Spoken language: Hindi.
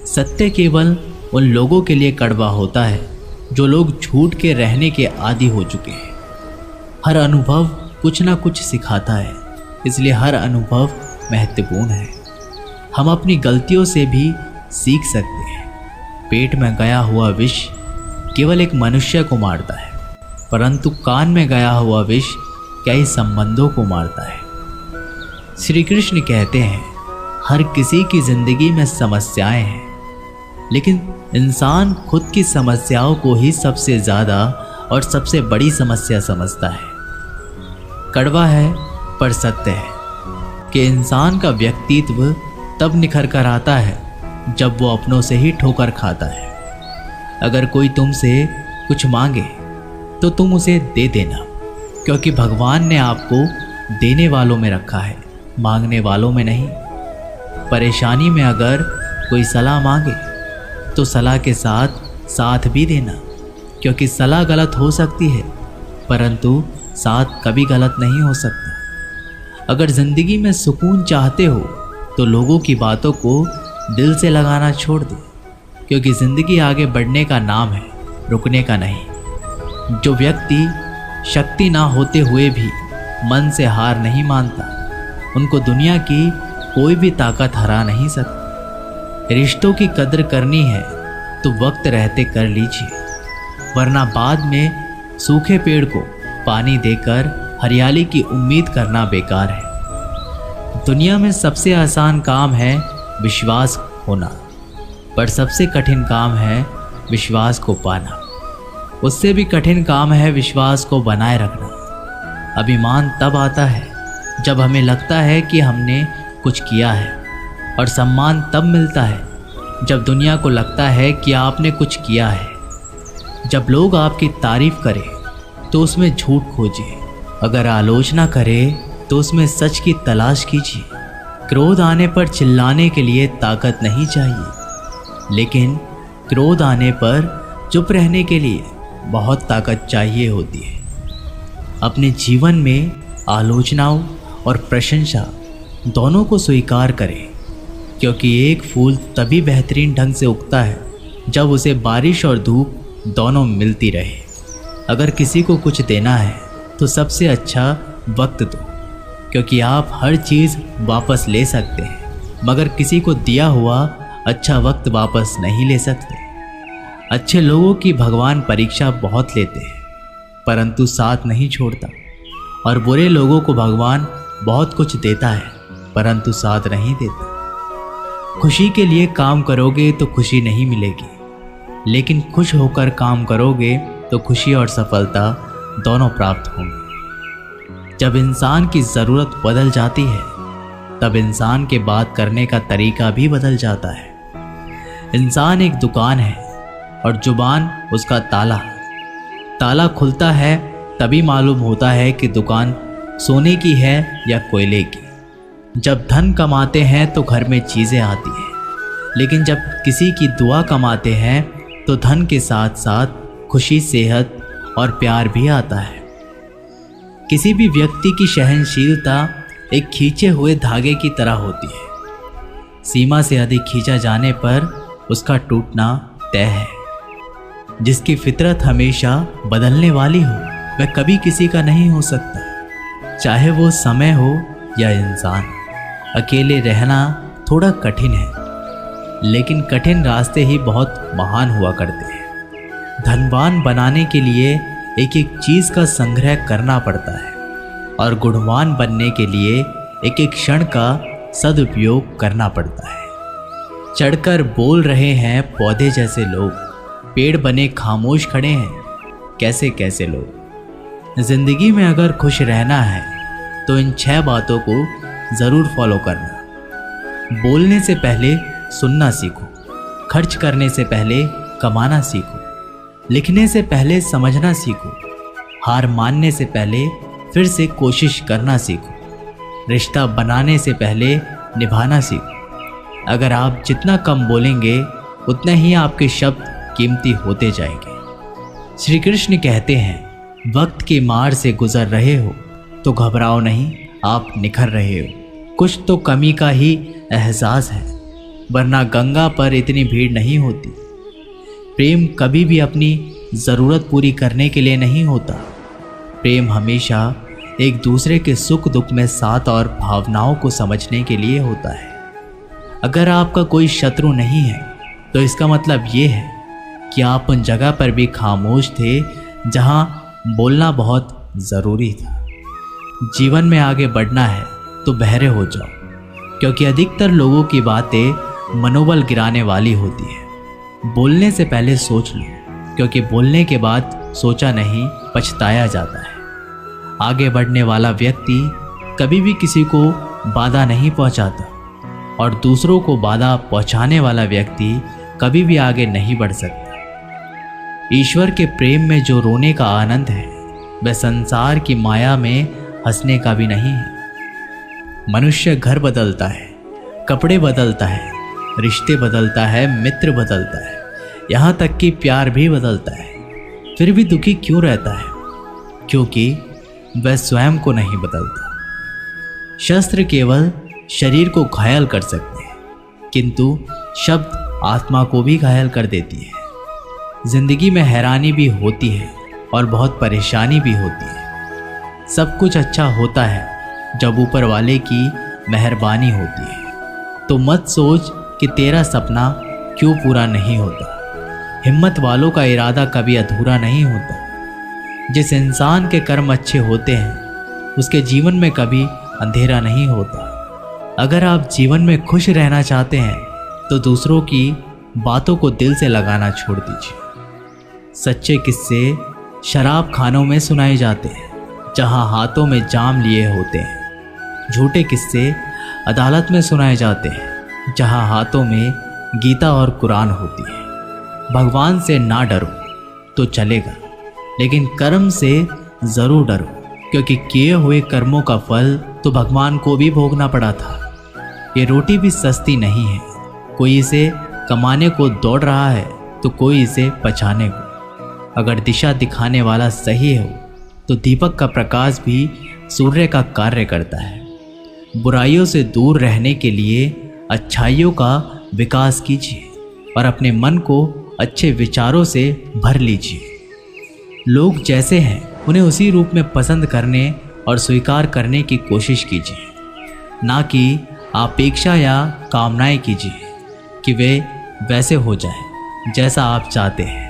सत्य केवल उन लोगों के लिए कड़वा होता है जो लोग झूठ के रहने के आदी हो चुके हैं। हर अनुभव कुछ ना कुछ सिखाता है, इसलिए हर अनुभव महत्वपूर्ण है। हम अपनी गलतियों से भी सीख सकते हैं। पेट में गया हुआ विष केवल एक मनुष्य को मारता है, परंतु कान में गया हुआ विष कई संबंधों को मारता है। श्री कृष्ण कहते हैं, हर किसी की जिंदगी में समस्याएं हैं, लेकिन इंसान खुद की समस्याओं को ही सबसे ज़्यादा और सबसे बड़ी समस्या समझता है। कड़वा है पर सत्य है कि इंसान का व्यक्तित्व तब निखर कर आता है जब वो अपनों से ही ठोकर खाता है। अगर कोई तुमसे कुछ मांगे तो तुम उसे दे देना, क्योंकि भगवान ने आपको देने वालों में रखा है, मांगने वालों में नहीं। परेशानी में अगर कोई सलाह मांगे तो सलाह के साथ साथ भी देना, क्योंकि सलाह गलत हो सकती है परंतु साथ कभी गलत नहीं हो सकता। अगर ज़िंदगी में सुकून चाहते हो तो लोगों की बातों को दिल से लगाना छोड़ दो, क्योंकि ज़िंदगी आगे बढ़ने का नाम है, रुकने का नहीं। जो व्यक्ति शक्ति ना होते हुए भी मन से हार नहीं मानता, उनको दुनिया की कोई भी ताकत हरा नहीं सकती। रिश्तों की कदर करनी है तो वक्त रहते कर लीजिए, वरना बाद में सूखे पेड़ को पानी देकर हरियाली की उम्मीद करना बेकार है। दुनिया में सबसे आसान काम है विश्वास होना, पर सबसे कठिन काम है विश्वास को पाना। उससे भी कठिन काम है विश्वास को बनाए रखना। अभिमान तब आता है जब हमें लगता है कि हमने कुछ किया है, और सम्मान तब मिलता है जब दुनिया को लगता है कि आपने कुछ किया है। जब लोग आपकी तारीफ करें तो उसमें झूठ खोजिए, अगर आलोचना करें तो उसमें सच की तलाश कीजिए। क्रोध आने पर चिल्लाने के लिए ताकत नहीं चाहिए, लेकिन क्रोध आने पर चुप रहने के लिए बहुत ताकत चाहिए होती है। अपने जीवन में आलोचनाओं और प्रशंसा दोनों को स्वीकार करें, क्योंकि एक फूल तभी बेहतरीन ढंग से उगता है जब उसे बारिश और धूप दोनों मिलती रहे। अगर किसी को कुछ देना है तो सबसे अच्छा वक्त दो, क्योंकि आप हर चीज़ वापस ले सकते हैं, मगर किसी को दिया हुआ अच्छा वक्त वापस नहीं ले सकते। अच्छे लोगों की भगवान परीक्षा बहुत लेते हैं, परंतु साथ नहीं छोड़ता, और बुरे लोगों को भगवान बहुत कुछ देता है, परंतु साथ नहीं देता। खुशी के लिए काम करोगे तो खुशी नहीं मिलेगी, लेकिन खुश होकर काम करोगे तो खुशी और सफलता दोनों प्राप्त होंगी। जब इंसान की ज़रूरत बदल जाती है तब इंसान के बात करने का तरीका भी बदल जाता है। इंसान एक दुकान है और जुबान उसका ताला। ताला खुलता है तभी मालूम होता है कि दुकान सोने की है या कोयले की। जब धन कमाते हैं तो घर में चीज़ें आती हैं, लेकिन जब किसी की दुआ कमाते हैं तो धन के साथ साथ खुशी, सेहत और प्यार भी आता है। किसी भी व्यक्ति की सहनशीलता एक खींचे हुए धागे की तरह होती है। सीमा से अधिक खींचा जाने पर उसका टूटना तय है। जिसकी फितरत हमेशा बदलने वाली हो वह कभी किसी का नहीं हो सकता, चाहे वो समय हो या इंसान। अकेले रहना थोड़ा कठिन है, लेकिन कठिन रास्ते ही बहुत महान हुआ करते हैं। धनवान बनाने के लिए एक एक चीज़ का संग्रह करना पड़ता है, और गुणवान बनने के लिए एक एक क्षण का सदुपयोग करना पड़ता है। चढ़कर बोल रहे हैं पौधे जैसे लोग, पेड़ बने खामोश खड़े हैं कैसे कैसे लोग। जिंदगी में अगर खुश रहना है तो इन 6 बातों को ज़रूर फॉलो करना। बोलने से पहले सुनना सीखो, खर्च करने से पहले कमाना सीखो, लिखने से पहले समझना सीखो, हार मानने से पहले फिर से कोशिश करना सीखो, रिश्ता बनाने से पहले निभाना सीखो। अगर आप जितना कम बोलेंगे उतना ही आपके शब्द कीमती होते जाएंगे। श्री कृष्ण कहते हैं, वक्त की मार से गुजर रहे हो तो घबराओ नहीं, आप निखर रहे हो। कुछ तो कमी का ही एहसास है, वरना गंगा पर इतनी भीड़ नहीं होती। प्रेम कभी भी अपनी ज़रूरत पूरी करने के लिए नहीं होता। प्रेम हमेशा एक दूसरे के सुख दुख में साथ और भावनाओं को समझने के लिए होता है। अगर आपका कोई शत्रु नहीं है तो इसका मतलब ये है कि आप उन जगह पर भी खामोश थे जहां बोलना बहुत ज़रूरी था। जीवन में आगे बढ़ना है तो बहरे हो जाओ, क्योंकि अधिकतर लोगों की बातें मनोबल गिराने वाली होती है। बोलने से पहले सोच लो, क्योंकि बोलने के बाद सोचा नहीं पछताया जाता है। आगे बढ़ने वाला व्यक्ति कभी भी किसी को बाधा नहीं पहुंचाता, और दूसरों को बाधा पहुंचाने वाला व्यक्ति कभी भी आगे नहीं बढ़ सकता। ईश्वर के प्रेम में जो रोने का आनंद है वह संसार की माया में हंसने का भी नहीं है। मनुष्य घर बदलता है, कपड़े बदलता है, रिश्ते बदलता है, मित्र बदलता है, यहाँ तक कि प्यार भी बदलता है, फिर भी दुखी क्यों रहता है? क्योंकि वह स्वयं को नहीं बदलता। शस्त्र केवल शरीर को घायल कर सकते हैं, किंतु शब्द आत्मा को भी घायल कर देती है। जिंदगी में हैरानी भी होती है और बहुत परेशानी भी होती है। सब कुछ अच्छा होता है जब ऊपर वाले की मेहरबानी होती है। तो मत सोच कि तेरा सपना क्यों पूरा नहीं होता। हिम्मत वालों का इरादा कभी अधूरा नहीं होता। जिस इंसान के कर्म अच्छे होते हैं उसके जीवन में कभी अंधेरा नहीं होता। अगर आप जीवन में खुश रहना चाहते हैं तो दूसरों की बातों को दिल से लगाना छोड़ दीजिए। सच्चे किस्से शराब खानों में सुनाए जाते हैं जहां हाथों में जाम लिए होते हैं। झूठे किस्से अदालत में सुनाए जाते हैं जहां हाथों में गीता और कुरान होती है। भगवान से ना डरो तो चलेगा, लेकिन कर्म से ज़रूर डरो, क्योंकि किए हुए कर्मों का फल तो भगवान को भी भोगना पड़ा था। ये रोटी भी सस्ती नहीं है। कोई इसे कमाने को दौड़ रहा है तो कोई इसे बचाने को। अगर दिशा दिखाने वाला सही हो तो दीपक का प्रकाश भी सूर्य का कार्य करता है। बुराइयों से दूर रहने के लिए अच्छाइयों का विकास कीजिए और अपने मन को अच्छे विचारों से भर लीजिए। लोग जैसे हैं उन्हें उसी रूप में पसंद करने और स्वीकार करने की कोशिश कीजिए, ना कि अपेक्षा या कामनाएं कीजिए कि वे वैसे हो जाएं जैसा आप चाहते हैं।